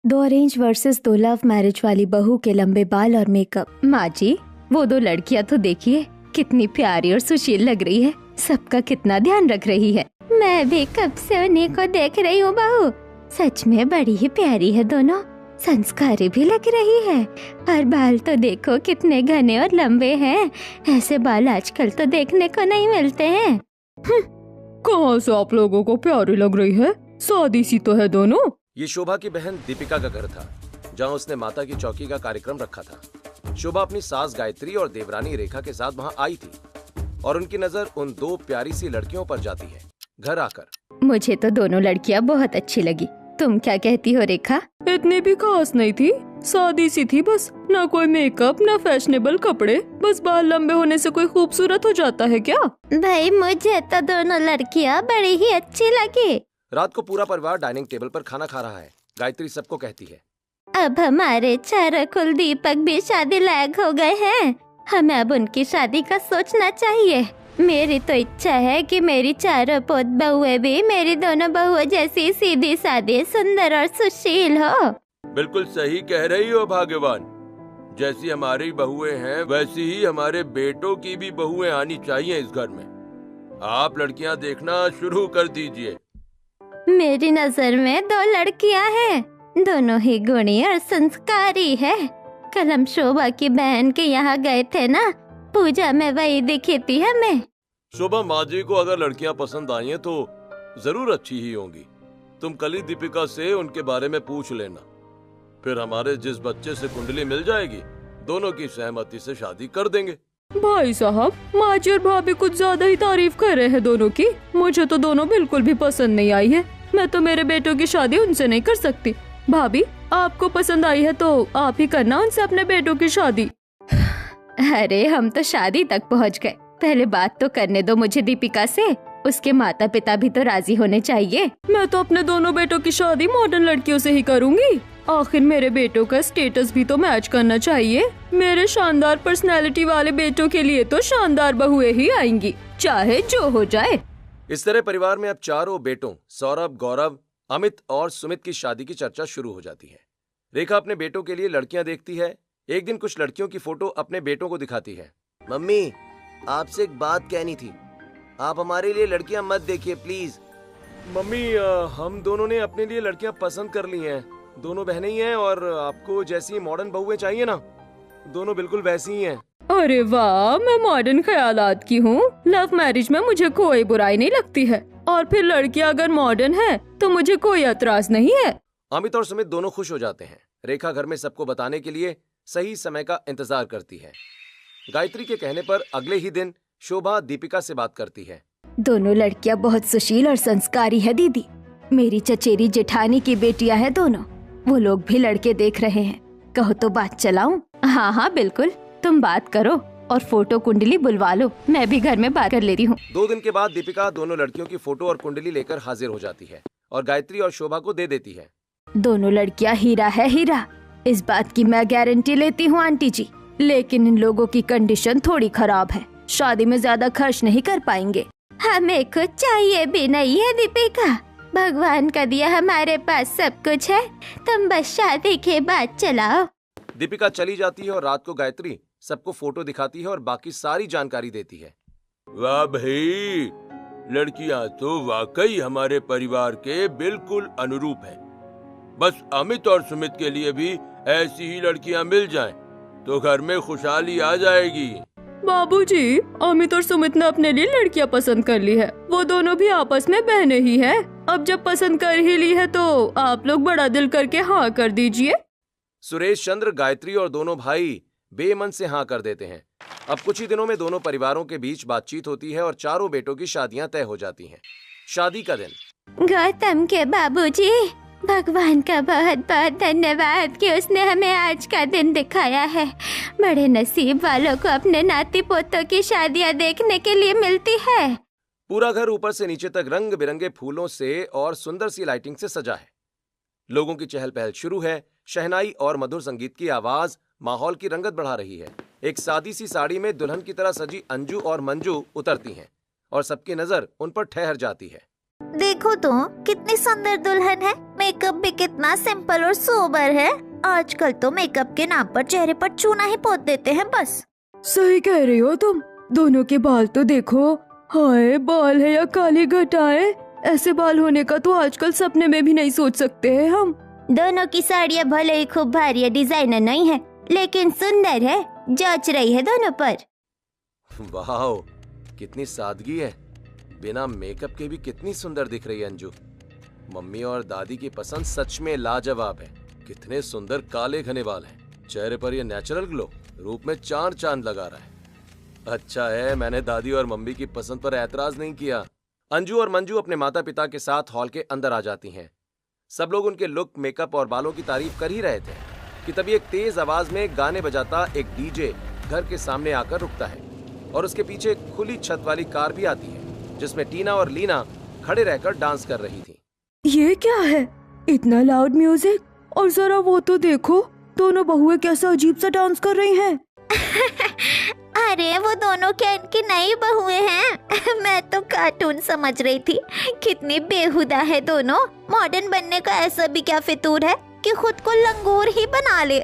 दो arrange versus दो love marriage वाली बहू के लंबे बाल और मेकअप। माँ जी, वो दो लड़कियाँ तो देखिए, कितनी प्यारी और सुशील लग रही है, सबका कितना ध्यान रख रही है। मैं भी कब से उन्हीं को देख रही हूँ बहू, सच में बड़ी ही प्यारी है दोनों, संस्कारी भी लग रही है। और बाल तो देखो कितने घने और लंबे हैं, ऐसे बाल आजकल तो देखने को नहीं मिलते हैं। कहाँ से आप लोगों को प्यारी लग रही है, सादी सी तो है दोनों। ये शोभा की बहन दीपिका का घर था, जहाँ उसने माता की चौकी का कार्यक्रम रखा था। शोभा अपनी सास गायत्री और देवरानी रेखा के साथ वहाँ आई थी और उनकी नजर उन दो प्यारी सी लड़कियों पर जाती है। घर आकर मुझे तो दोनों लड़कियाँ बहुत अच्छी लगी, तुम क्या कहती हो रेखा? इतनी भी खास नहीं थी, सादी सी थी बस, ना कोई मेकअप ना फैशनेबल कपड़े, बस बाल लंबे होने से कोई खूबसूरत हो जाता है क्या? भाई मुझे तो दोनों लड़कियाँ बड़ी ही अच्छी लगी। रात को पूरा परिवार डाइनिंग टेबल पर खाना खा रहा है। गायत्री सबको कहती है, अब हमारे चारों कुल दीपक भी शादी लायक हो गए हैं, हमें अब उनकी शादी का सोचना चाहिए। मेरी तो इच्छा है कि मेरी चारों पोत बहुएं भी मेरी दोनों बहुओं जैसी सीधी सादी सुंदर और सुशील हो। बिल्कुल सही कह रही हो भाग्यवान, जैसी हमारी बहुएं हैं वैसी ही हमारे बेटों की भी बहुएं आनी चाहिए इस घर में। आप लड़कियां देखना शुरू कर दीजिए। मेरी नजर में दो लड़कियां हैं, दोनों ही गुणी और संस्कारी है। कल हम शोभा की बहन के यहाँ गए थे ना, पूजा में वही दिखी थी हमें। शोभा माँ जी को अगर लड़कियां पसंद आई हैं तो जरूर अच्छी ही होंगी। तुम कल ही दीपिका से उनके बारे में पूछ लेना, फिर हमारे जिस बच्चे से कुंडली मिल जाएगी दोनों की सहमति से शादी कर देंगे। भाई साहब, माँ जी और भाभी कुछ ज्यादा ही तारीफ कर रहे हैं दोनों की। मुझे तो दोनों बिल्कुल भी पसंद नहीं आई है, मैं तो मेरे बेटों की शादी उनसे नहीं कर सकती। भाभी, आपको पसंद आई है तो आप ही करना उनसे अपने बेटों की शादी। अरे हम तो शादी तक पहुँच गए, पहले बात तो करने दो मुझे दीपिका से, उसके माता पिता भी तो राजी होने चाहिए। मैं तो अपने दोनों बेटों की शादी मॉडर्न लड़कियों से ही करूंगी, आखिर मेरे बेटों का स्टेटस भी तो मैच करना चाहिए। मेरे शानदार पर्सनैलिटी वाले बेटों के लिए तो शानदार बहुएं ही आएंगी, चाहे जो हो जाए। इस तरह परिवार में अब चारों बेटों सौरभ, गौरव, अमित और सुमित की शादी की चर्चा शुरू हो जाती है। रेखा अपने बेटों के लिए लड़कियां देखती है। एक दिन कुछ लड़कियों की फोटो अपने बेटों को दिखाती है। मम्मी, आपसे एक बात कहनी थी, आप हमारे लिए लड़कियां मत देखिए प्लीज। मम्मी, हम दोनों ने अपने लिए लड़कियां पसंद कर ली हैं, दोनों बहनें ही हैं और आपको जैसी मॉडर्न बहुएं चाहिए ना, दोनों बिल्कुल वैसी ही हैं। अरे वाह, मैं मॉडर्न ख्यालात की हूँ। लव मैरिज में मुझे कोई बुराई नहीं लगती है, और फिर लड़कियाँ अगर मॉडर्न है तो मुझे कोई एतराज नहीं है। अमित और सुमित दोनों खुश हो जाते हैं। रेखा घर में सबको बताने के लिए सही समय का इंतजार करती है। गायत्री के कहने पर अगले ही दिन शोभा दीपिका से बात करती है। दोनों लड़कियां बहुत सुशील और संस्कारी है दीदी, मेरी चचेरी जेठानी की बेटियां हैं दोनों, वो लोग भी लड़के देख रहे हैं, कहो तो बात चलाऊं? हाँ हाँ बिल्कुल, तुम बात करो और फोटो कुंडली बुलवा लो, मैं भी घर में बात कर लेती हूँ। 2 दिन के बाद दीपिका दोनों लड़कियों की फोटो और कुंडली लेकर हाजिर हो जाती है और गायत्री और शोभा को दे देती है। दोनों लड़कियां हीरा है हीरा, इस बात की मैं गारंटी लेती हूँ आंटी जी, लेकिन इन लोगों की कंडीशन थोड़ी खराब है, शादी में ज्यादा खर्च नहीं कर पाएंगे। हमें कुछ चाहिए भी नहीं है दीपिका, भगवान का दिया हमारे पास सब कुछ है, तुम बस शादी के बाद चलाओ। दीपिका चली जाती है और रात को गायत्री सबको फोटो दिखाती है और बाकी सारी जानकारी देती है। वाह भाई, लड़कियां तो वाकई हमारे परिवार के बिल्कुल अनुरूप हैं। बस अमित और सुमित के लिए भी ऐसी ही लड़कियां मिल जाएं, तो घर में खुशहाली आ जाएगी। बाबूजी, अमित और सुमित ने अपने लिए लड़कियां पसंद कर ली है, वो दोनों भी आपस में बहनें ही हैं। अब जब पसंद कर ही ली है तो आप लोग बड़ा दिल करके हाँ कर दीजिए। सुरेश चंद्र, गायत्री और दोनों भाई बेमन से हाँ कर देते हैं। अब कुछ ही दिनों में दोनों परिवारों के बीच बातचीत होती है और चारों बेटों की शादियां तय हो जाती हैं। शादी का दिन। गौतम के बाबूजी, भगवान का बहुत बहुत धन्यवाद कि उसने हमें आज का दिन दिखाया है। बड़े नसीब वालों को अपने नाती पोतों की शादियां देखने के लिए मिलती है। पूरा घर ऊपर से नीचे तक रंग बिरंगे फूलों से और सुंदर सी लाइटिंग से सजा है। लोगों की चहल पहल शुरू है। शहनाई और मधुर संगीत की आवाज माहौल की रंगत बढ़ा रही है। एक सादी सी साड़ी में दुल्हन की तरह सजी अंजू और मंजू उतरती हैं और सबकी नजर उन पर ठहर जाती है। देखो तो कितनी सुंदर दुल्हन है। मेकअप भी कितना सिंपल और सोबर है। आजकल तो मेकअप के नाम पर चेहरे पर चूना ही पोत देते हैं बस। सही कह रही हो तुम। दोनों के बाल तो देखो। हाय, बाल है या काली घटाएं। ऐसे बाल होने का तो आजकल सपने में भी नहीं सोच सकते हैं हम। दोनों की साड़ियाँ भले ही खूब भारी या डिजाइनर नहीं है, लेकिन सुंदर है, जच रही है दोनों पर। वाह, कितनी सादगी है। बिना मेकअप के भी कितनी सुंदर दिख रही है अंजू। मम्मी और दादी की पसंद सच में लाजवाब है। कितने सुंदर काले घने बाल हैं। चेहरे पर ये नेचुरल ग्लो रूप में चार चांद लगा रहा है। अच्छा है मैंने दादी और मम्मी की पसंद पर ऐतराज नहीं किया। अंजू और मंजू अपने माता पिता के साथ हॉल के अंदर आ जाती हैं। सब लोग उनके लुक, मेकअप और बालों की तारीफ कर ही रहे थे कि तभी एक तेज आवाज में गाने बजाता एक डीजे घर के सामने आकर रुकता है और उसके पीछे एक खुली छत वाली कार भी आती है जिसमें टीना और लीना खड़े रहकर डांस कर रही थी। ये क्या है? इतना लाउड म्यूजिक, और जरा वो तो देखो, दोनों बहुएं कैसा अजीब सा डांस कर रही हैं। अरे वो दोनों क्या इनकी नई बहुएं हैं? मैं तो कार्टून समझ रही थी। कितनी बेहुदा है दोनों। मॉडर्न बनने का ऐसा भी क्या फितूर है कि खुद को लंगूर ही बना ले।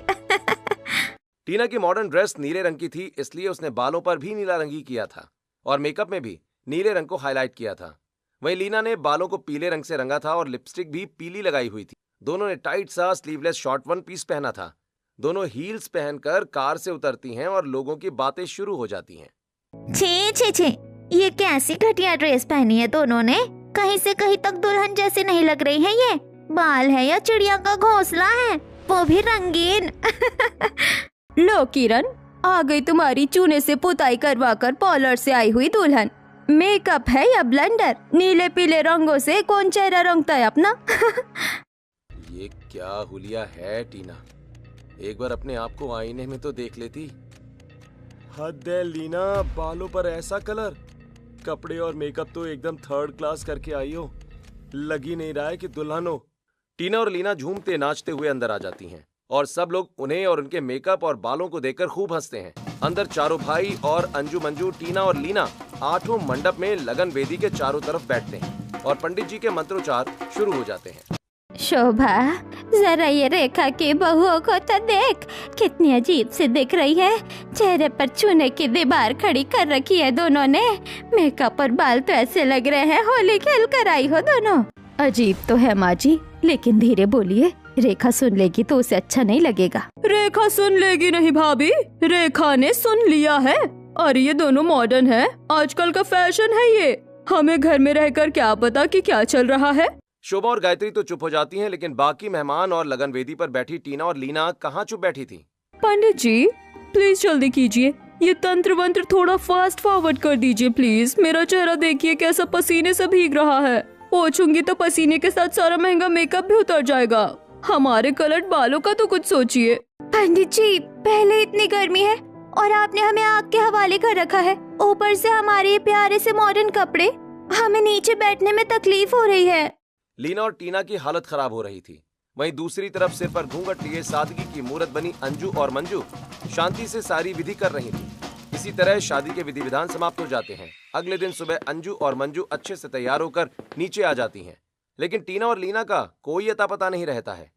टीना की मॉडर्न ड्रेस नीले रंग की थी, इसलिए उसने बालों पर भी नीला रंग ही किया था और मेकअप में भी नीले रंग को हाईलाइट किया था। वहीं लीना ने बालों को पीले रंग से रंगा था और लिपस्टिक भी पीली लगाई हुई थी। दोनों ने टाइट सा स्लीवलेस शॉर्ट वन पीस पहना था। दोनों हील्स पहनकर कार से उतरती हैं और लोगों की बातें शुरू हो जाती हैं। छे छे छे, ये कैसी घटिया ड्रेस पहनी है दोनों ने। कहीं से कहीं तक दुल्हन जैसे नहीं लग रही है। ये बाल है या चिड़िया का घोंसला है, वो भी रंगीन। लो किरण, आ गई तुम्हारी चूने से पुताई करवा कर पार्लर से आई हुई दुल्हन। मेकअप है या ब्लेंडर? नीले पीले रंगों से कौन चेहरा रंगता है अपना। ये क्या हुलिया है टीना, एक बार अपने आप को आईने में तो देख लेती। हद है लीना, बालों पर ऐसा कलर, कपड़े और मेकअप तो एकदम थर्ड क्लास करके आई हो। लग ही नहीं रहा है कि दुल्हन हो। टीना और लीना झूमते नाचते हुए अंदर आ जाती हैं और सब लोग उन्हें और उनके मेकअप और बालों को देखकर खूब हंसते हैं। अंदर चारों भाई और अंजू, मंजू, टीना और लीना आठों मंडप में लगन वेदी के चारों तरफ बैठते हैं और पंडित जी के मंत्रोच्चार शुरू हो जाते हैं। शोभा, जरा ये रेखा की बहुओं को तो देख, कितनी अजीब सी दिख रही है। चेहरे पर चूने की दीवार खड़ी कर रखी है दोनों ने। मेकअप और बाल तो ऐसे लग रहे हैं होली खेल कर आई हो दोनों। अजीब तो है माँ जी, लेकिन धीरे बोलिए, रेखा सुन लेगी तो उसे अच्छा नहीं लगेगा। रेखा सुन लेगी नहीं भाभी, रेखा ने सुन लिया है। और ये दोनों मॉडर्न है, आजकल का फैशन है ये। हमें घर में रहकर क्या पता कि क्या चल रहा है। शोभा और गायत्री तो चुप हो जाती हैं, लेकिन बाकी मेहमान और लगन वेदी पर बैठी टीना और लीना कहाँ चुप बैठी थी। पंडित जी प्लीज जल्दी कीजिए, ये तंत्र वंत्र थोड़ा फास्ट फॉरवर्ड कर दीजिए प्लीज। मेरा चेहरा देखिए कैसा पसीने से भीग रहा है। पोछूंगी तो पसीने के साथ सारा महंगा मेकअप भी उतर जाएगा। हमारे कलर्ड बालों का तो कुछ सोचिए। पंडित जी, पहले इतनी गर्मी है और आपने हमें आग के हवाले कर रखा है, ऊपर से हमारे प्यारे से मॉडर्न कपड़े, हमें नीचे बैठने में तकलीफ हो रही है। लीना और टीना की हालत खराब हो रही थी। वहीं दूसरी तरफ सिर पर घूंघट लिए सादगी की मूरत बनी अंजू और मंजू शांति से सारी विधि कर रही थी। इसी तरह शादी के विधि विधान समाप्त हो जाते हैं। अगले दिन सुबह अंजू और मंजू अच्छे से तैयार होकर नीचे आ जाती हैं, लेकिन टीना और लीना का कोई अता पता नहीं रहता है।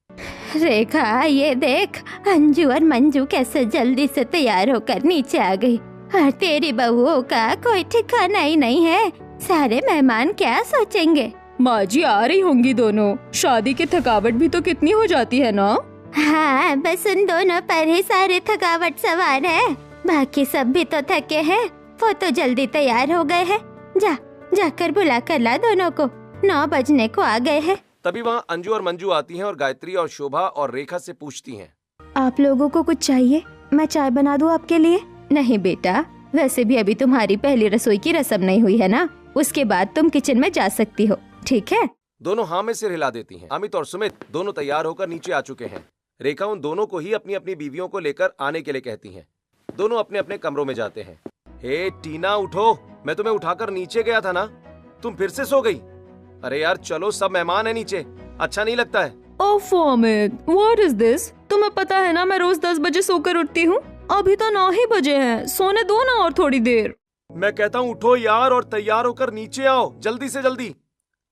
रेखा, ये देख, अंजू और मंजू कैसे जल्दी से तैयार होकर नीचे आ गई और तेरी बहुओं का कोई ठिकाना ही नहीं है। सारे मेहमान क्या सोचेंगे। माँ जी आ रही होंगी दोनों, शादी की थकावट भी तो कितनी हो जाती है ना। हाँ, बस उन दोनों पर ही सारी थकावट सवार है, बाकी सब भी तो थके हैं। वो तो जल्दी तैयार हो गए हैं। जाकर बुला कर ला दोनों को, 9 बजने को आ गए हैं। तभी वहाँ अंजू और मंजू आती हैं और गायत्री और शोभा और रेखा से पूछती हैं, आप लोगों को कुछ चाहिए? मैं चाय बना दूं आपके लिए? नहीं बेटा, वैसे भी अभी तुम्हारी पहली रसोई की रस्म नहीं हुई है ना, उसके बाद तुम किचन में जा सकती हो, ठीक है? दोनों हाँ में सिर हिला देती हैं। अमित और सुमित दोनों तैयार होकर नीचे आ चुके हैं। रेखा उन दोनों को ही अपनी अपनी बीवियों को लेकर आने के लिए कहती हैं। दोनों अपने अपने कमरों में जाते हैं। हे टीना, उठो, मैं तुम्हें उठाकर नीचे गया था ना, तुम फिर से सो गई। अरे यार चलो, सब मेहमान है नीचे, अच्छा नहीं लगता है। ओफो अमित, व्हाट इज दिस? तुम्हें पता है ना मैं रोज 10 बजे सोकर उठती हूँ। अभी तो 9 ही बजे हैं, सोने दो ना और थोड़ी देर। मैं कहता हूँ उठो यार और तैयार होकर नीचे आओ, जल्दी से जल्दी।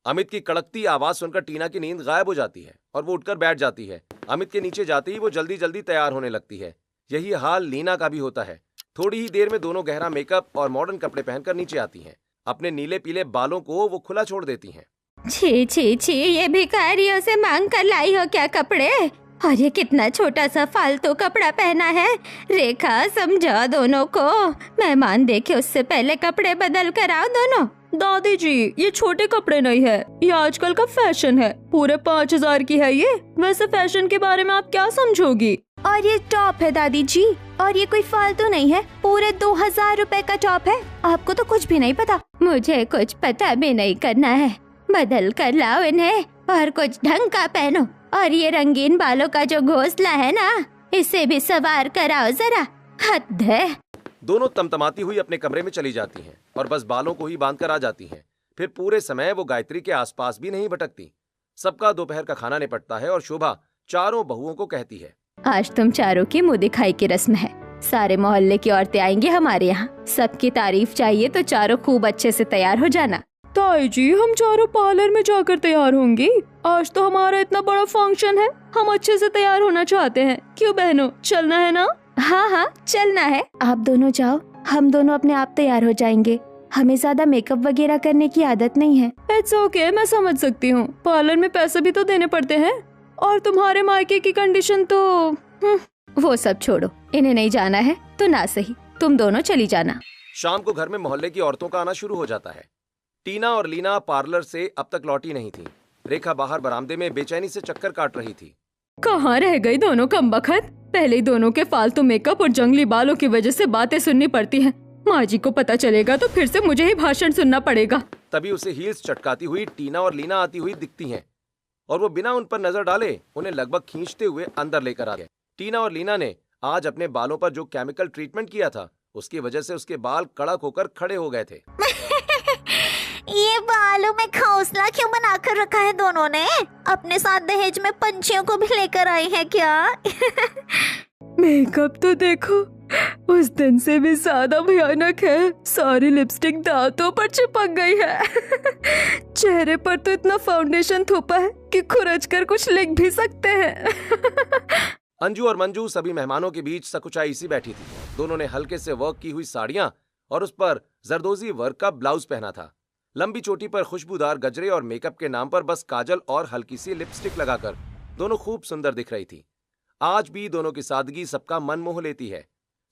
अमित की कड़कती आवाज सुनकर टीना की नींद गायब हो जाती है और वो उठकर बैठ जाती है। अमित के नीचे जाते ही वो जल्दी जल्दी तैयार होने लगती है। यही हाल लीना का भी होता है। थोड़ी ही देर में दोनों गहरा मेकअप और मॉडर्न कपड़े पहनकर नीचे आती हैं। अपने नीले पीले बालों को वो खुला छोड़ देती हैं। छी छी छी, ये भिखारियों से मांग कर लाई हो क्या कपड़े? और ये कितना छोटा सा फालतू कपड़ा पहना है। रेखा समझा दोनों को, मेहमान देखे उससे पहले कपड़े बदल कर आओ दोनों। दादी जी, ये छोटे कपड़े नहीं है, ये आजकल का फैशन है। पूरे 5,000 की है ये। वैसे फैशन के बारे में आप क्या समझोगी? और ये टॉप है दादी जी, और ये कोई फालतू नहीं है, पूरे 2,000 रुपए का टॉप है। आपको तो कुछ भी नहीं पता। मुझे कुछ पता भी नहीं करना है। बदल कर लाओ इन्हें और कुछ ढंग का पहनो। और ये रंगीन बालों का जो घोंसला है ना, इसे भी सवार कराओ जरा। हद है। दोनों तमतमाती हुई अपने कमरे में चली जाती हैं और बस बालों को ही बांध कर आ जाती हैं। फिर पूरे समय वो गायत्री के आसपास भी नहीं भटकती। सबका दोपहर का खाना निपटता है और शोभा चारों बहुओं को कहती है, आज तुम चारों की मुंह दिखाई की रस्म है। सारे मोहल्ले की औरतें आएंगी हमारे यहाँ। सबकी तारीफ चाहिए तो चारों खूब अच्छे से तैयार हो जाना। ताई जी, हम चारों पार्लर में जाकर तैयार होंगी। आज तो हमारा इतना बड़ा फंक्शन है, हम अच्छे से तैयार होना चाहते हैं। क्यों बहनों, चलना है ना? हाँ हाँ चलना है। आप दोनों जाओ, हम दोनों अपने आप तैयार हो जाएंगे। हमें ज्यादा मेकअप वगैरह करने की आदत नहीं है। इट्स ओके, मैं समझ सकती हूँ। पार्लर में पैसे भी तो देने पड़ते हैं। और तुम्हारे मायके की कंडीशन तो वो सब छोड़ो, इन्हें नहीं जाना है तो ना सही, तुम दोनों चली जाना। शाम को घर में मोहल्ले की औरतों का आना शुरू हो जाता है। टीना और लीना पार्लर से अब तक लौटी नहीं थी। रेखा बाहर बरामदे में बेचैनी से चक्कर काट रही थी। कहाँ रह गई दोनों कमबख्त? पहले ही दोनों के फालतू मेकअप और जंगली बालों की वजह से बातें सुननी पड़ती हैं। माँ जी को पता चलेगा तो फिर से मुझे ही भाषण सुनना पड़ेगा। तभी उसे हील्स चटकाती हुई टीना और लीना आती हुई दिखती हैं और वो बिना उन पर नजर डाले उन्हें लगभग खींचते हुए अंदर लेकर आ गए। टीना और लीना ने आज अपने बालों पर जो केमिकल ट्रीटमेंट किया था, उसकी वजह से उसके बाल कड़क होकर खड़े हो गए थे। ये बालों में घोंसला क्यों बनाकर रखा है दोनों ने? अपने साथ दहेज में पंछियों को भी लेकर आई है क्या? मेकअप तो देखो, उस दिन से भी ज्यादा भयानक है। सारी लिपस्टिक दांतों पर चिपक गई है। चेहरे पर तो इतना फाउंडेशन थोपा है कि खुरच कर कुछ लिख भी सकते हैं। अंजू और मंजू सभी मेहमानों के बीच सकुचाई सी बैठी थी। दोनों ने हल्के से वर्क की हुई साड़ियां और उस पर जरदोजी वर्क का ब्लाउज पहना था। लंबी चोटी पर खुशबूदार गजरे और मेकअप के नाम पर बस काजल और हल्की सी लिपस्टिक लगाकर दोनों खूब सुंदर दिख रही थी। आज भी दोनों की सादगी सबका मन मोह लेती है।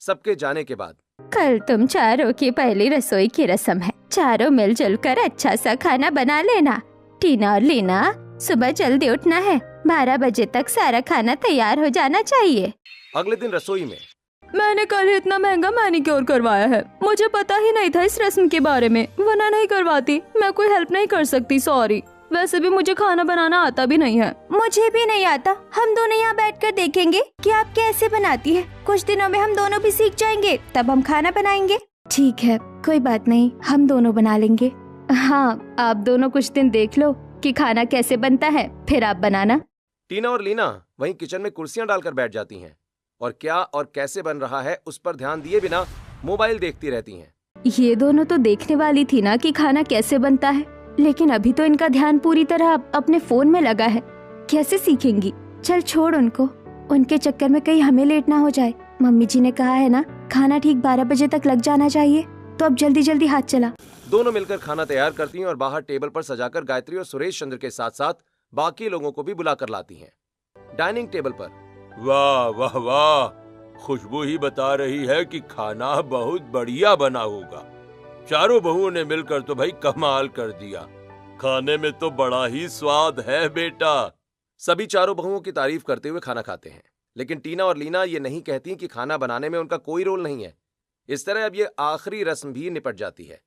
सबके जाने के बाद कल तुम चारों की पहली रसोई की रस्म है। चारों मिलजुल कर अच्छा सा खाना बना लेना। टीना और लीना, सुबह जल्दी उठना है। 12 बजे तक सारा खाना तैयार हो जाना चाहिए। अगले दिन रसोई में मैंने कल ही इतना महंगा मैनिक्योर करवाया है। मुझे पता ही नहीं था इस रस्म के बारे में, वरना नहीं करवाती। मैं कोई हेल्प नहीं कर सकती, सॉरी। वैसे भी मुझे खाना बनाना आता भी नहीं है। मुझे भी नहीं आता। हम दोनों यहाँ बैठकर देखेंगे कि आप कैसे बनाती है। कुछ दिनों में हम दोनों भी सीख जाएंगे, तब हम खाना बनाएंगे। ठीक है, कोई बात नहीं, हम दोनों बना लेंगे। हाँ, आप दोनों कुछ दिन देख लो कि खाना कैसे बनता है, फिर आप बनाना। टीना और लीना वहीं किचन में कुर्सियां डालकर बैठ जाती हैं और क्या और कैसे बन रहा है उस पर ध्यान दिए बिना मोबाइल देखती रहती हैं। ये दोनों तो देखने वाली थी ना कि खाना कैसे बनता है, लेकिन अभी तो इनका ध्यान पूरी तरह अपने फोन में लगा है। कैसे सीखेंगी? चल छोड़ उनको, उनके चक्कर में कहीं हमें लेट ना हो जाए। मम्मी जी ने कहा है ना, खाना ठीक 12 बजे तक लग जाना चाहिए, तो अब जल्दी जल्दी हाथ चला। दोनों मिलकर खाना तैयार करती हैं और बाहर टेबल पर सजाकर गायत्री और सुरेश चंद्र के साथ साथ बाकी लोगों को भी बुलाकर लाती हैं। डाइनिंग टेबल पर वाह वाह वाह, खुशबू ही बता रही है कि खाना बहुत बढ़िया बना होगा। चारों बहुओं ने मिलकर तो भाई कमाल कर दिया। खाने में तो बड़ा ही स्वाद है बेटा। सभी चारों बहुओं की तारीफ करते हुए खाना खाते हैं, लेकिन टीना और लीना ये नहीं कहती कि खाना बनाने में उनका कोई रोल नहीं है। इस तरह अब ये आखिरी रस्म भी निपट जाती है।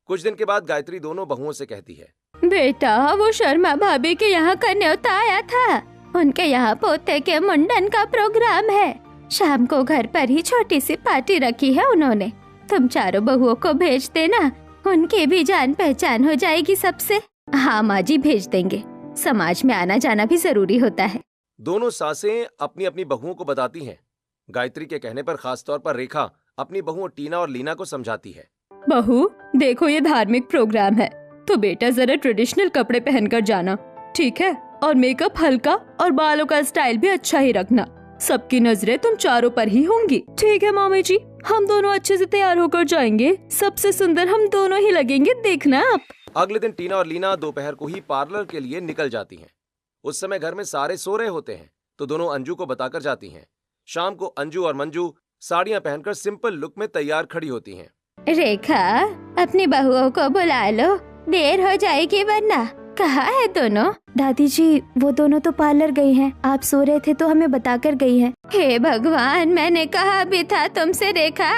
कुछ दिन के बाद गायत्री दोनों बहुओं से कहती है, बेटा, वो शर्मा भाभी के यहाँ का न्योता आया था। उनके यहाँ पोते के मुंडन का प्रोग्राम है। शाम को घर पर ही छोटी सी पार्टी रखी है उन्होंने। तुम चारों बहुओं को भेज देना, उनकी भी जान पहचान हो जाएगी सबसे। हाँ माँ जी, भेज देंगे। समाज में आना जाना भी जरूरी होता है। दोनों सासें अपनी अपनी बहुओं को बताती हैं। गायत्री के कहने पर खास तौर पर रेखा अपनी बहुओं टीना और लीना को समझाती है, बहू देखो, ये धार्मिक प्रोग्राम है, तो बेटा जरा ट्रेडिशनल कपड़े पहनकर जाना, ठीक है? और मेकअप हल्का और बालों का स्टाइल भी अच्छा ही रखना। सबकी नजरें तुम चारों पर ही होंगी। ठीक है मामी जी, हम दोनों अच्छे से तैयार होकर जाएंगे। सबसे सुंदर हम दोनों ही लगेंगे, देखना आप। अगले दिन टीना और लीना दोपहर को ही पार्लर के लिए निकल जाती हैं। उस समय घर में सारे सो रहे होते हैं, तो दोनों अंजू को बताकर जाती हैं। शाम को अंजू और मंजू साड़ियां पहनकर सिंपल लुक में तैयार खड़ी होती हैं। रेखा, अपनी बहुओं को बुला लो, देर हो जाएगी वरना। कहाँ है दोनों? दादी जी, वो दोनों तो पार्लर गई हैं। आप सो रहे थे तो हमें बताकर गई हैं। हे भगवान, मैंने कहा भी था तुमसे रेखा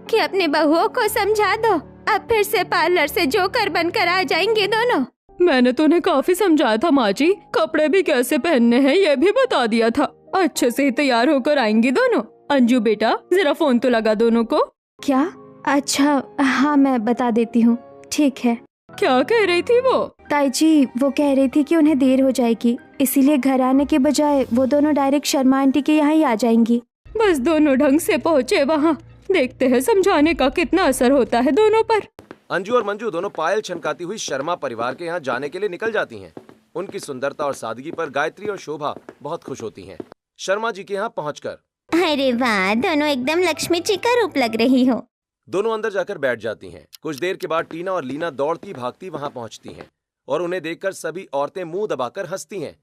कि अपनी बहुओं को समझा दो। अब फिर से पार्लर से जोकर बनकर आ जाएंगे दोनों। मैंने तो उन्हें काफी समझाया था माँ जी, कपड़े भी कैसे पहनने हैं ये भी बता दिया था। अच्छे से ही तैयार होकर आएंगी दोनों। अंजू बेटा, जरा फोन तो लगा दोनों को। क्या? अच्छा हाँ, मैं बता देती हूँ। ठीक है। क्या कह रही थी वो? ताई जी, वो कह रही थी कि उन्हें देर हो जाएगी, इसीलिए घर आने के बजाय वो दोनों डायरेक्ट शर्मा आंटी के यहाँ ही आ जाएंगी। बस दोनों ढंग से पहुँचे वहाँ, देखते हैं समझाने का कितना असर होता है दोनों पर। अंजू और मंजू दोनों पायल छनकाती हुई शर्मा परिवार के यहाँ जाने के लिए निकल जाती हैं। उनकी सुंदरता और सादगी पर गायत्री और शोभा बहुत खुश होती हैं। शर्मा जी के यहाँ पहुँचकर, अरे वाह, दोनों एकदम लक्ष्मी जी का रूप लग रही हो। दोनों अंदर जाकर बैठ जाती हैं। कुछ देर के बाद टीना और लीना दौड़ती भागती वहां पहुंचती हैं और उन्हें देखकर सभी औरतें मुंह दबाकर हंसती हैं।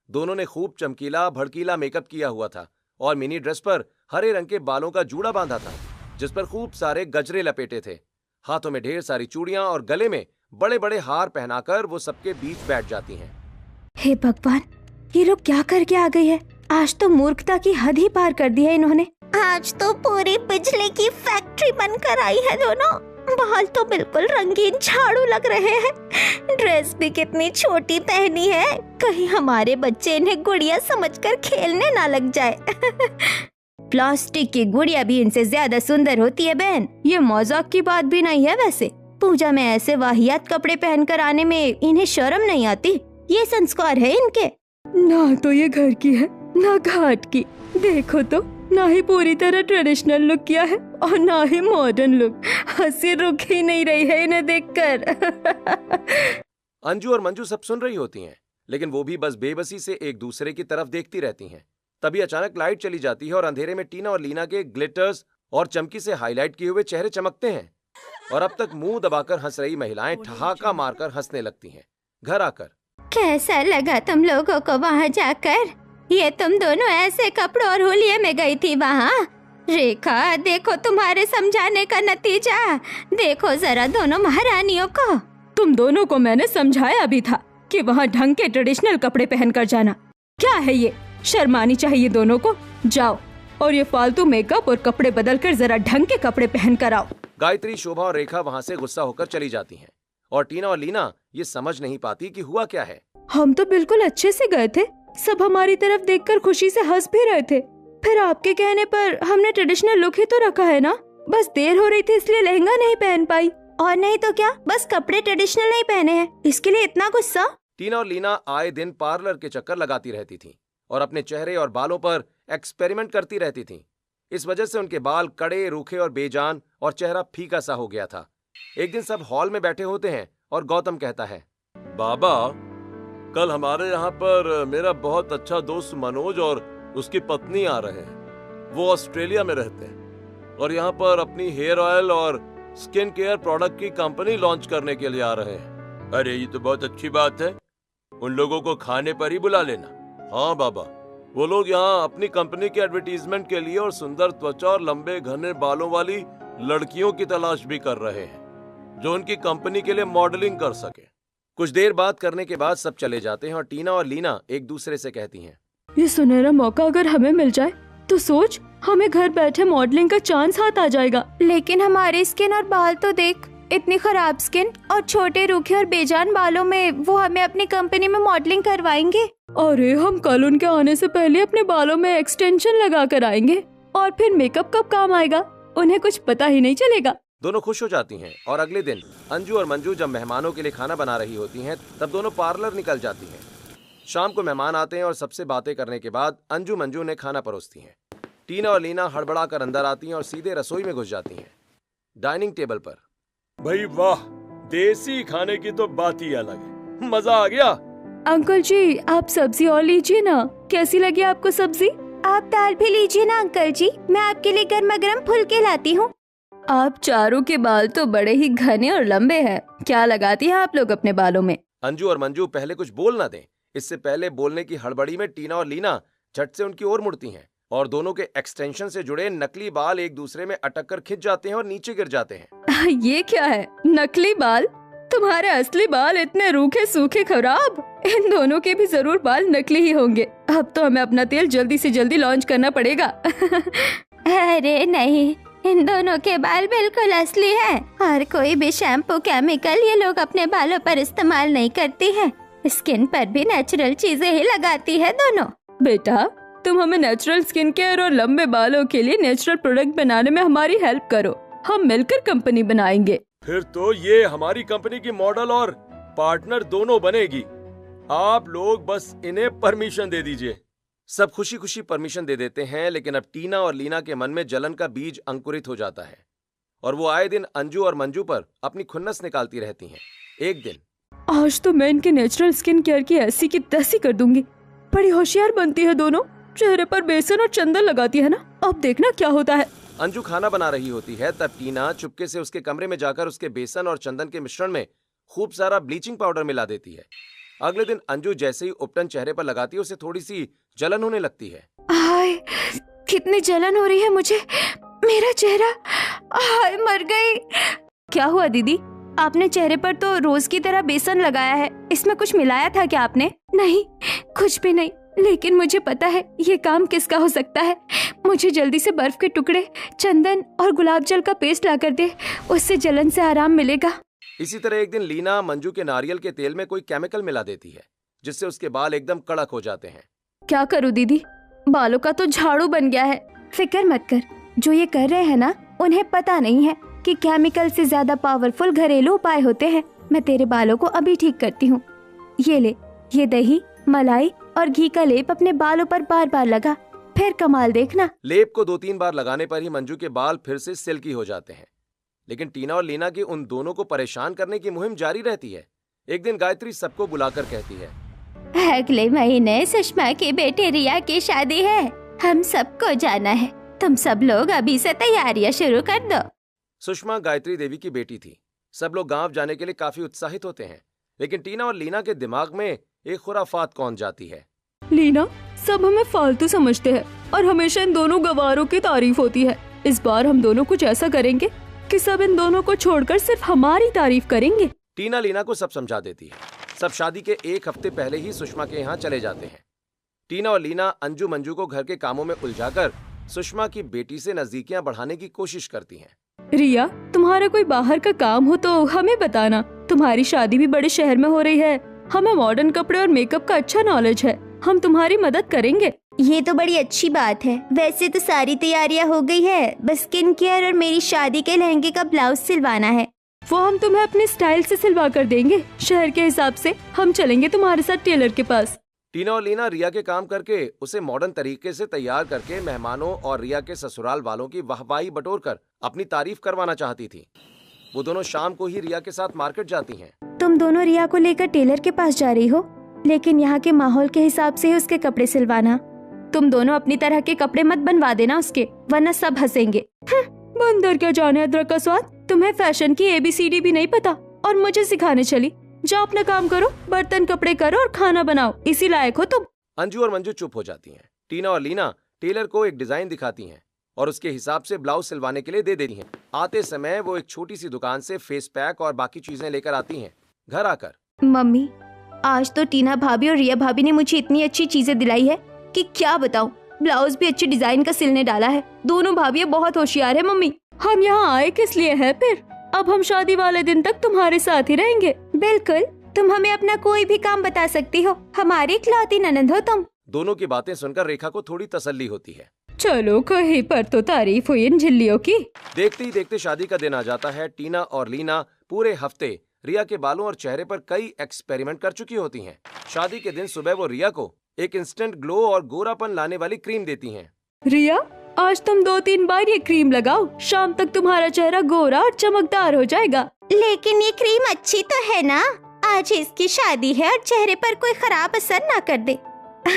दोनों ने खूब चमकीला भड़कीला मेकअप किया हुआ था और मिनी ड्रेस पर हरे रंग के बालों का जूड़ा बांधा था, जिस पर खूब सारे गजरे लपेटे थे। हाथों में ढेर सारी चूड़ियां और गले में बड़े बड़े हार पहनाकर वो सबके बीच बैठ जाती हैं। हे भगवान, ये लोग क्या करके आ गई है? आज तो मूर्खता की हद ही पार कर दी है इन्होंने। आज तो पूरी बिजली की फैक्ट्री बनकर आई है दोनों। बाल तो बिल्कुल रंगीन झाड़ू लग रहे हैं। ड्रेस भी कितनी छोटी पहनी है, कहीं हमारे बच्चे इन्हें गुड़िया समझकर खेलने ना लग जाए। प्लास्टिक की गुड़िया भी इनसे ज्यादा सुंदर होती है बहन। ये मजाक की बात भी नहीं है वैसे। पूजा में ऐसे वाहियात कपड़े पहनकर आने में इन्हें शर्म नहीं आती? ये संस्कार है इनके? ना तो ये घर की है ना घाट की। देखो तो, ना ही पूरी तरह ट्रेडिशनल लुक किया है और ना ही मॉडर्न लुक। हंसी रुक ही नहीं रही है इन्हें देखकर। अंजू और मंजू सब सुन रही होती हैं, लेकिन वो भी बस बेबसी से एक दूसरे की तरफ देखती रहती हैं। तभी अचानक लाइट चली जाती है और अंधेरे में टीना और लीना के ग्लिटर्स और चमकी से हाईलाइट किए हुए चेहरे चमकते हैं और अब तक मुंह दबाकर हंस रही महिलाएं ठहाका मारकर हंसने लगती हैं। घर आकर, कैसा लगा तुम लोगों को वहाँ जाकर? ये तुम दोनों ऐसे कपड़ों और होलिये में गई थी वहाँ? रेखा, देखो तुम्हारे समझाने का नतीजा। देखो जरा दोनों महारानियों को। तुम दोनों को मैंने समझाया भी था कि वहाँ ढंग के ट्रेडिशनल कपड़े पहनकर जाना। क्या है ये? शर्मानी चाहिए दोनों को। जाओ और ये फालतू मेकअप और कपड़े बदलकर जरा ढंग के कपड़े पहन कर आओ। गायत्री, शोभा और रेखा वहाँ से गुस्सा होकर चली जाती हैं और टीना और लीना ये समझ नहीं पाती कि हुआ क्या है। हम तो बिल्कुल अच्छे से गए थे, सब हमारी तरफ देखकर खुशी से हंस भी रहे थे। फिर आपके कहने पर हमने ट्रेडिशनल लुक ही तो रखा है ना। बस देर हो रही थी इसलिए लहंगा नहीं पहन पाई। और नहीं तो क्या, बस कपड़े ट्रेडिशनल नहीं पहने हैं, इसके लिए इतना गुस्सा? टीना और लीना आए दिन पार्लर के चक्कर लगाती रहती थीं और अपने चेहरे और बालों पर एक्सपेरिमेंट करती रहती थीं। इस वजह से उनके बाल कड़े, रूखे और बेजान और चेहरा फीका सा हो गया था। एक दिन सब हॉल में बैठे होते हैं और गौतम कहता है, बाबा, कल हमारे यहाँ पर मेरा बहुत अच्छा दोस्त मनोज और उसकी पत्नी आ रहे हैं। वो ऑस्ट्रेलिया में रहते हैं और यहाँ पर अपनी हेयर ऑयल और स्किन केयर प्रोडक्ट की कंपनी लॉन्च करने के लिए आ रहे हैं। अरे ये तो बहुत अच्छी बात है, उन लोगों को खाने पर ही बुला लेना। हाँ बाबा, वो लोग यहाँ अपनी कंपनी के एडवर्टीजमेंट के लिए और सुंदर त्वचा और लंबे घने बालों वाली लड़कियों की तलाश भी कर रहे हैं जो उनकी कंपनी के लिए मॉडलिंग कर सके। कुछ देर बात करने के बाद सब चले जाते हैं और टीना और लीना एक दूसरे से कहती हैं, ये सुनहरा मौका अगर हमें मिल जाए तो सोच, हमें घर बैठे मॉडलिंग का चांस हाथ आ जाएगा। लेकिन हमारी स्किन और बाल तो देख, इतनी खराब स्किन और छोटे रूखे और बेजान बालों में वो हमें अपनी कंपनी में मॉडलिंग करवाएंगे। अरे हम कल उनके आने से पहले अपने बालों में एक्सटेंशन लगा कर आएंगे और फिर मेकअप कब काम आएगा उन्हें कुछ पता ही नहीं चलेगा। दोनों खुश हो जाती हैं और अगले दिन अंजू और मंजू जब मेहमानों के लिए खाना बना रही होती हैं तब दोनों पार्लर निकल जाती हैं। शाम को मेहमान आते हैं और सबसे बातें करने के बाद अंजू मंजू ने खाना परोसती हैं। टीना और लीना हड़बड़ा कर अंदर आती हैं और सीधे रसोई में घुस जाती हैं। डाइनिंग टेबल पर, भाई वाह, देसी खाने की तो बात ही अलग है। मजा आ गया। अंकल जी, आप सब्जी और लीजिए ना। कैसी लगी आपको सब्जी? आप दाल भी लीजिए ना अंकल जी, मैं आपके लिए गर्मा गर्म फुलके लाती हूँ। आप चारों के बाल तो बड़े ही घने और लंबे हैं। क्या लगाती हैं आप लोग अपने बालों में? अंजू और मंजू पहले कुछ बोल ना दें। इससे पहले बोलने की हड़बड़ी में टीना और लीना झट से उनकी ओर मुड़ती हैं और दोनों के एक्सटेंशन से जुड़े नकली बाल एक दूसरे में अटक कर खिंच जाते हैं और नीचे गिर जाते हैं। ये क्या है? नकली बाल? तुम्हारे असली बाल इतने रूखे सूखे खराब। इन दोनों के भी जरूर बाल नकली ही होंगे। अब तो हमें अपना तेल जल्दी से जल्दी लॉन्च करना पड़ेगा। अरे नहीं, इन दोनों के बाल बिल्कुल असली हैं और कोई भी शैम्पू केमिकल ये लोग अपने बालों पर इस्तेमाल नहीं करती हैं। स्किन पर भी नेचुरल चीजें ही लगाती है दोनों। बेटा, तुम हमें नेचुरल स्किन केयर और लंबे बालों के लिए नेचुरल प्रोडक्ट बनाने में हमारी हेल्प करो। हम मिलकर कंपनी बनाएंगे। फिर तो ये हमारी कंपनी की मॉडल और पार्टनर दोनों बनेगी। आप लोग बस इन्हें परमिशन दे दीजिए। सब खुशी खुशी परमिशन दे देते हैं, लेकिन अब टीना और लीना के मन में जलन का बीज अंकुरित हो जाता है और वो आए दिन अंजू और मंजू पर अपनी खुन्नस निकालती रहती हैं। एक दिन, आज तो मैं इनके नेचुरल स्किन केयर की ऐसी की तैसी कर दूंगी। बड़ी होशियार बनती है दोनों। चेहरे पर बेसन और चंदन लगाती है ना। अब देखना क्या होता है। अंजू खाना बना रही होती है, तब टीना चुपके से उसके कमरे में जाकर उसके बेसन और चंदन के मिश्रण में खूब सारा ब्लीचिंग पाउडर मिला देती है। अगले दिन अंजू जैसे ही उपटन चेहरे पर लगाती है, उसे थोड़ी सी जलन होने लगती है। हाय, कितनी जलन हो रही है मुझे। मेरा चेहरा, हाय मर गई। क्या हुआ दीदी? आपने चेहरे पर तो रोज की तरह बेसन लगाया है, इसमें कुछ मिलाया था क्या आपने? नहीं, कुछ भी नहीं, लेकिन मुझे पता है ये काम किसका हो सकता है। मुझे जल्दी से बर्फ के टुकड़े, चंदन और गुलाब जल का पेस्ट ला कर दे, उससे जलन से आराम मिलेगा। इसी तरह एक दिन लीना मंजू के नारियल के तेल में कोई केमिकल मिला देती है, जिससे उसके बाल एकदम कड़क हो जाते हैं। क्या करूं दीदी, बालों का तो झाड़ू बन गया है। फिक्र मत कर, जो ये कर रहे हैं ना, उन्हें पता नहीं है कि केमिकल से ज्यादा पावरफुल घरेलू उपाय होते हैं। मैं तेरे बालों को अभी ठीक करती हूँ। ये ले, ये दही, मलाई और घी का लेप अपने बालों पर बार बार लगा, फिर कमाल देखना। लेप को 2-3 बार लगाने पर ही मंजू के बाल फिर से सिल्की हो जाते हैं, लेकिन टीना और लीना की उन दोनों को परेशान करने की मुहिम जारी रहती है। एक दिन गायत्री सबको बुलाकर कहती है, अगले महीने सुषमा की बेटी रिया की शादी है, हम सबको जाना है। तुम सब लोग अभी से तैयारियां शुरू कर दो। सुषमा गायत्री देवी की बेटी थी। सब लोग गांव जाने के लिए काफी उत्साहित होते हैं, लेकिन टीना और लीना के दिमाग में एक खुराफात कौन जाती है। लीना, सब हमें फालतू समझते हैं और हमेशा इन दोनों गवारों की तारीफ होती है। इस बार हम दोनों कुछ ऐसा करेंगे कि सब इन दोनों को छोड़कर सिर्फ हमारी तारीफ करेंगे। टीना लीना को सब समझा देती है। सब शादी के एक हफ्ते पहले ही सुषमा के यहाँ चले जाते हैं। टीना और लीना अंजू मंजू को घर के कामों में उलझाकर सुषमा की बेटी से नजदीकियां बढ़ाने की कोशिश करती हैं। रिया, तुम्हारा कोई बाहर का काम हो तो हमें बताना। तुम्हारी शादी भी बड़े शहर में हो रही है। हमें मॉडर्न कपड़े और मेकअप का अच्छा नॉलेज है। हम तुम्हारी मदद करेंगे। ये तो बड़ी अच्छी बात है। वैसे तो सारी तैयारियां हो गई है, बस स्किन केयर और मेरी शादी के लहंगे का ब्लाउज सिलवाना है। वो हम तुम्हें अपने स्टाइल से सिलवा कर देंगे। शहर के हिसाब से हम चलेंगे तुम्हारे साथ टेलर के पास। टीना और लीना रिया के काम करके उसे मॉडर्न तरीके से तैयार करके मेहमानों और रिया के ससुराल वालों की वाहवाही बटोरकर अपनी तारीफ करवाना चाहती थी। वो दोनों शाम को ही रिया के साथ मार्केट जाती हैं। तुम दोनों रिया को लेकर टेलर के पास जा रही हो, लेकिन यहाँ के माहौल के हिसाब से ही उसके कपड़े सिलवाना। तुम दोनों अपनी तरह के कपड़े मत बनवा देना उसके, वरना सब हंसेंगे। बंदर क्या जाने अदरक का स्वाद। तुम्हें फैशन की ABCD भी नहीं पता और मुझे सिखाने चली। जाओ अपना काम करो, बर्तन कपड़े करो और खाना बनाओ, इसी लायक हो तुम। अंजू और मंजू चुप हो जाती हैं। टीना और लीना टेलर को एक डिजाइन दिखाती हैं और उसके हिसाब से ब्लाउज सिलवाने के लिए दे देती हैं। आते समय वो एक छोटी सी दुकान से फेस पैक और बाकी चीजें लेकर आती हैं। घर आकर, मम्मी, आज तो टीना भाभी और रिया भाभी ने मुझे इतनी अच्छी चीजें दिलाई है कि क्या बताऊं। ब्लाउज भी अच्छी डिजाइन का सिलने डाला है। दोनों भाभियां बहुत होशियार है मम्मी। हम यहाँ आए किस लिए है फिर? अब हम शादी वाले दिन तक तुम्हारे साथ ही रहेंगे। बिल्कुल, तुम हमें अपना कोई भी काम बता सकती हो। हमारी इकलौती ननद हो तुम। दोनों की बातें सुनकर रेखा को थोड़ी तसल्ली होती है। चलो, कहीं पर तो तारीफ हुई इन झिल्लियों की। देखते ही देखते शादी का दिन आ जाता है। टीना और लीना पूरे हफ्ते रिया के बालों और चेहरे पर कई एक्सपेरिमेंट कर चुकी होती हैं। शादी के दिन सुबह वो रिया को एक इंस्टेंट ग्लो और गोरापन लाने वाली क्रीम देती हैं। रिया, आज तुम 2-3 बार ये क्रीम लगाओ, शाम तक तुम्हारा चेहरा गोरा और चमकदार हो जाएगा। लेकिन ये क्रीम अच्छी तो है ना? आज इसकी शादी है और चेहरे पर कोई खराब असर ना कर दे।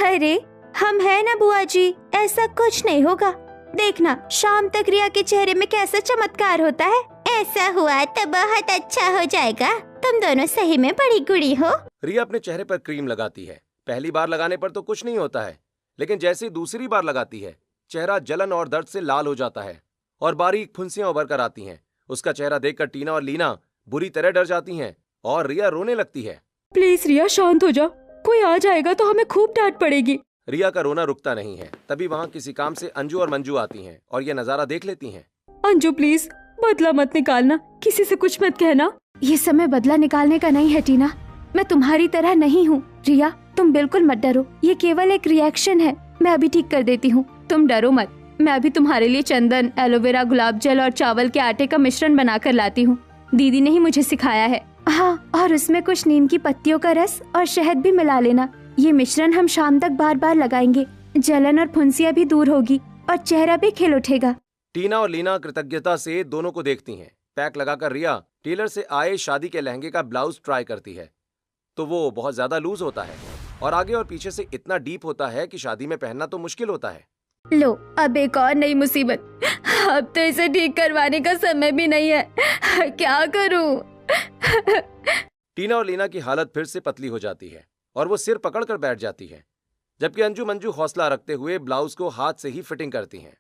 अरे हम है ना बुआ जी, ऐसा कुछ नहीं होगा। देखना शाम तक रिया के चेहरे में कैसा चमत्कार होता है। ऐसा हुआ तो बहुत अच्छा हो जाएगा। तुम दोनों सही में बड़ी गुड़ी हो। रिया अपने चेहरे पर क्रीम लगाती है। पहली बार लगाने पर तो कुछ नहीं होता है, लेकिन जैसे ही दूसरी बार लगाती है चेहरा जलन और दर्द से लाल हो जाता है और बारीक फुंसियां उभर कर आती हैं। उसका चेहरा देखकर टीना और लीना बुरी तरह डर जाती हैं और रिया रोने लगती है। प्लीज रिया शांत हो जाओ, कोई आ जाएगा तो हमें खूब डांट पड़ेगी। रिया का रोना रुकता नहीं है। तभी वहाँ किसी काम से अंजू और मंजू आती हैं और ये नजारा देख लेती हैं। अंजू प्लीज बदला मत निकालना, किसी से कुछ मत कहना। ये समय बदला निकालने का नहीं है टीना, मैं तुम्हारी तरह नहीं हूँ। रिया तुम बिल्कुल मत डरो, ये केवल एक रिएक्शन है, मैं अभी ठीक कर देती हूँ, तुम डरो मत। मैं अभी तुम्हारे लिए चंदन, एलोवेरा, गुलाब जल और चावल के आटे का मिश्रण बनाकर लाती हूँ। दीदी ने ही मुझे सिखाया है। हाँ, और उसमें कुछ नीम की पत्तियों का रस और शहद भी मिला लेना। ये मिश्रण हम शाम तक बार बार लगाएंगे, जलन और फुंसियाँ भी दूर होगी और चेहरा भी खिल उठेगा। टीना और लीना कृतज्ञता से दोनों को देखती हैं। पैक लगाकर रिया टेलर से आए शादी के लहंगे का ब्लाउज ट्राई करती है तो वो बहुत ज्यादा लूज होता है और आगे और पीछे से इतना डीप होता है कि शादी में पहनना तो मुश्किल होता है। लो अब एक और नई मुसीबत। अब तो इसे ठीक करवाने का समय भी नहीं है, क्या करूं? टीना और लीना की हालत फिर से पतली हो जाती है और वो सिर पकड़कर बैठ जाती है, जबकि अंजू मंजू हौसला रखते हुए ब्लाउज को हाथ से ही फिटिंग करती हैं।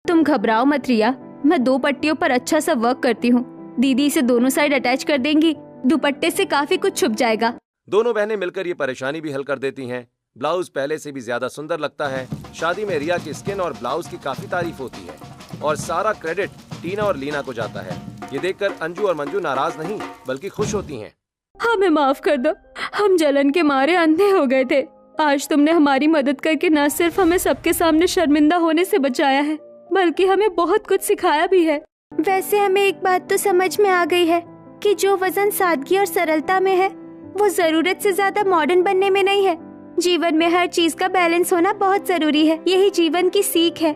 तुम घबराओ मत रिया, मैं 2 पट्टियों पर अच्छा सा वर्क करती हूँ। दीदी इसे दोनों साइड अटैच कर देंगी, दुपट्टे से काफी कुछ छुप जाएगा। दोनों बहनें मिलकर ये परेशानी भी हल कर देती हैं। ब्लाउज पहले से भी ज्यादा सुंदर लगता है। शादी में रिया की स्किन और ब्लाउज की काफी तारीफ होती है और सारा क्रेडिट टीना और लीना को जाता है। ये देखकर अंजू और मंजू नाराज नहीं बल्कि खुश होती हैं। हमें माफ कर दो, हम जलन के मारे अंधे हो गए थे। आज तुमने हमारी मदद करके न सिर्फ हमें सबके सामने शर्मिंदा होने से बचाया है, बल्कि हमें बहुत कुछ सिखाया भी है। वैसे हमें एक बात तो समझ में आ गई है कि जो वजन सादगी और सरलता में है वो जरूरत से ज्यादा मॉडर्न बनने में नहीं है। जीवन में हर चीज का बैलेंस होना बहुत जरूरी है, यही जीवन की सीख है।